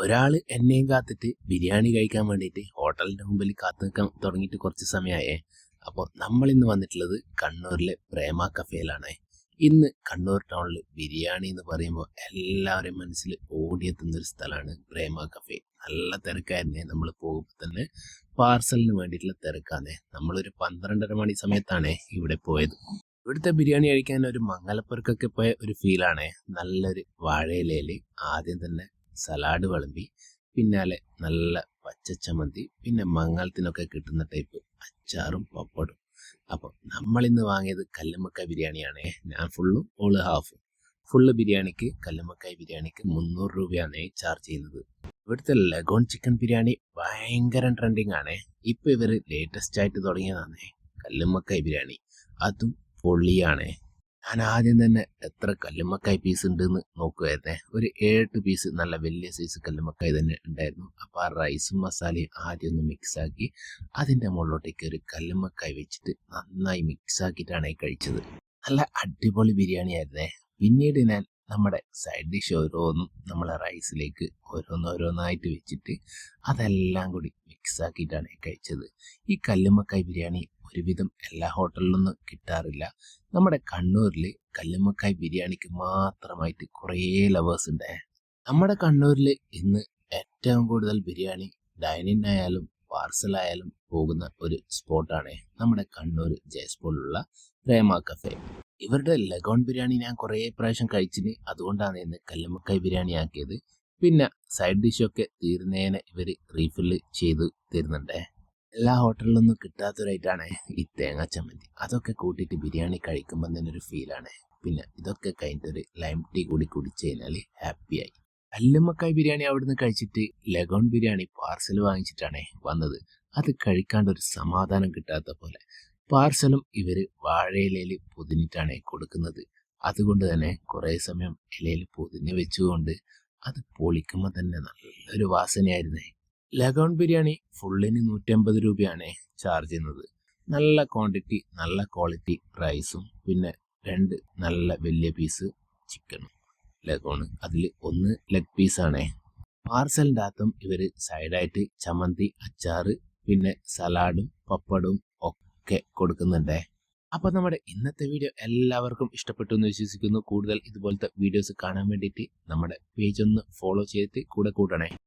ഒരാൾ എന്നെയും കാത്തിട്ട് ബിരിയാണി കഴിക്കാൻ വേണ്ടിയിട്ട് ഹോട്ടലിൻ്റെ മുമ്പിൽ കാത്തു നിൽക്കാൻ തുടങ്ങിയിട്ട് കുറച്ച് സമയമായേ. അപ്പോൾ നമ്മളിന്ന് വന്നിട്ടുള്ളത് കണ്ണൂരിലെ പ്രേമ കഫേയിലാണ്. ഇന്ന് കണ്ണൂർ ടൗണിൽ ബിരിയാണി എന്ന് പറയുമ്പോൾ എല്ലാവരുടെയും മനസ്സിൽ ഓടിയെത്തുന്നൊരു സ്ഥലമാണ് പ്രേമ കഫേ. നല്ല തിരക്കായിരുന്നേ. നമ്മൾ പോകുമ്പോൾ തന്നെ പാർസലിന് വേണ്ടിയിട്ടുള്ള തിരക്കാന്നേ. നമ്മളൊരു 12:30 മണി സമയത്താണ് ഇവിടെ പോയത്. ഇവിടുത്തെ ബിരിയാണി കഴിക്കാൻ ഒരു മംഗലപ്പുറക്കൊക്കെ പോയ ഒരു ഫീലാണേ. നല്ലൊരു വാഴയിലയിൽ ആദ്യം തന്നെ സലാഡ് വിളമ്പി, പിന്നാലെ നല്ല പച്ചച്ചമന്തി, പിന്നെ മംഗലത്തിനൊക്കെ കിട്ടുന്ന ടൈപ്പ് അച്ചാറും പപ്പടും. അപ്പോൾ നമ്മളിന്ന് വാങ്ങിയത് കല്ലുമ്മക്കായ് ബിരിയാണിയാണേ. ഞാൻ ഫുള്ളും ഓള് ഹാഫും. ഫുള്ള് ബിരിയാണിക്ക് കല്ലുമ്മക്കായ് ബിരിയാണിക്ക് 300 രൂപയാണ് ചാർജ് ചെയ്യുന്നത്. ഇവിടുത്തെ ലഗോൺ ചിക്കൻ ബിരിയാണി ഭയങ്കര ട്രെൻഡിങ് ആണേ. ഇപ്പൊ ഇവര് ലേറ്റസ്റ്റ് ആയിട്ട് തുടങ്ങിയതാണേ കല്ലുമ്മക്കായ് ബിരിയാണി. അതും പൊള്ളിയാണേ. ഞാൻ ആദ്യം തന്നെ എത്ര കല്ലുമ്മക്കായ് പീസ് ഉണ്ടെന്ന് നോക്കുമായിരുന്നേ. ഒരു 7 പീസ് നല്ല വലിയ സൈസ് കല്ലുമ്മക്കായ് തന്നെ ഉണ്ടായിരുന്നു. അപ്പോൾ ആ റൈസും മസാലയും ആദ്യം ഒന്ന് മിക്സാക്കി അതിൻ്റെ മുകളിലോട്ടേക്ക് ഒരു കല്ലുമ്മക്കായ് വെച്ചിട്ട് നന്നായി മിക്സാക്കിയിട്ടാണ് കഴിച്ചത്. നല്ല അടിപൊളി ബിരിയാണി ആയിരുന്നേ. പിന്നീട് ഞാൻ നമ്മുടെ സൈഡ് ഡിഷ് ഓരോന്നും നമ്മളെ റൈസിലേക്ക് ഓരോന്നായിട്ട് വെച്ചിട്ട് അതെല്ലാം കൂടി മിക്സാക്കിയിട്ടാണ് കഴിച്ചത്. ഈ കല്ലുമ്മക്കായ് ബിരിയാണി ഒരുവിധം എല്ലാ ഹോട്ടലിലൊന്നും കിട്ടാറില്ല. നമ്മുടെ കണ്ണൂരിൽ കല്ലുമ്മക്കായ് ബിരിയാണിക്ക് മാത്രമായിട്ട് കുറേ ലവേഴ്സ് ഉണ്ട്. നമ്മുടെ കണ്ണൂരിൽ ഇന്ന് ഏറ്റവും കൂടുതൽ ബിരിയാണി ഡൈനിങ് ആയാലും പാർസലായാലും പോകുന്ന ഒരു സ്പോട്ടാണ് നമ്മുടെ കണ്ണൂർ ജയസ്പോളിലുള്ള പ്രേമ കഫേ. ഇവരുടെ ലഗോൺ ബിരിയാണി ഞാൻ കുറേ പ്രാവശ്യം കഴിച്ചിന്. അതുകൊണ്ടാണ് ഇന്ന് കല്ലുമ്മക്കായ് ബിരിയാണി ആക്കിയത്. പിന്നെ സൈഡ് ഡിഷൊക്കെ തീർന്നേനെ ഇവർ റീഫില്ല് ചെയ്ത് തരുന്നുണ്ടേ. എല്ലാ ഹോട്ടലിലൊന്നും കിട്ടാത്തൊരായിട്ടാണ് ഈ തേങ്ങാ ചമ്മന്തി. അതൊക്കെ കൂട്ടിയിട്ട് ബിരിയാണി കഴിക്കുമ്പോൾ തന്നെ ഒരു ഫീലാണ്. പിന്നെ ഇതൊക്കെ കഴിഞ്ഞിട്ടൊരു ലൈം ടീ കൂടി കുടിച്ചു കഴിഞ്ഞാൽ ഹാപ്പിയായി. കല്ലുമ്മക്കായ് ബിരിയാണി അവിടുന്ന് കഴിച്ചിട്ട് ലഗോൺ ബിരിയാണി പാർസൽ വാങ്ങിച്ചിട്ടാണ് വന്നത്. അത് കഴിക്കാണ്ട് ഒരു സമാധാനം കിട്ടാത്ത പോലെ. പാർസലും ഇവര് വാഴയിലയിൽ പൊതിഞ്ഞിട്ടാണ് കൊടുക്കുന്നത്. അതുകൊണ്ട് തന്നെ കുറേ സമയം ഇലയിൽ പൊതിഞ്ഞ് വെച്ചുകൊണ്ട് അത് പൊളിക്കുമ്പോൾ തന്നെ നല്ലൊരു വാസനയായിരുന്നേ. ലഗോൺ ബിരിയാണി ഫുള്ളിന് 150 രൂപയാണ് ചാർജ് ചെയ്യുന്നത്. നല്ല ക്വാണ്ടിറ്റി നല്ല ക്വാളിറ്റി റൈസും പിന്നെ 2 നല്ല വലിയ പീസ് ചിക്കനും ലഗോണ്. അതിൽ 1 ലെഗ് പീസാണേ. പാർസലിൻ്റെ അകത്തും ഇവർ സൈഡായിട്ട് ചമ്മന്തി, അച്ചാറ്, പിന്നെ സലാഡും പപ്പടവും ഒക്കെ കൊടുക്കുന്നുണ്ടേ. അപ്പോൾ നമ്മുടെ ഇന്നത്തെ വീഡിയോ എല്ലാവർക്കും ഇഷ്ടപ്പെട്ടു എന്ന് വിശ്വസിക്കുന്നു. കൂടുതൽ ഇതുപോലത്തെ വീഡിയോസ് കാണാൻ വേണ്ടിയിട്ട് നമ്മുടെ പേജ് ഒന്ന് ഫോളോ ചെയ്തിട്ട് കൂടെ കൂട്ടണേ.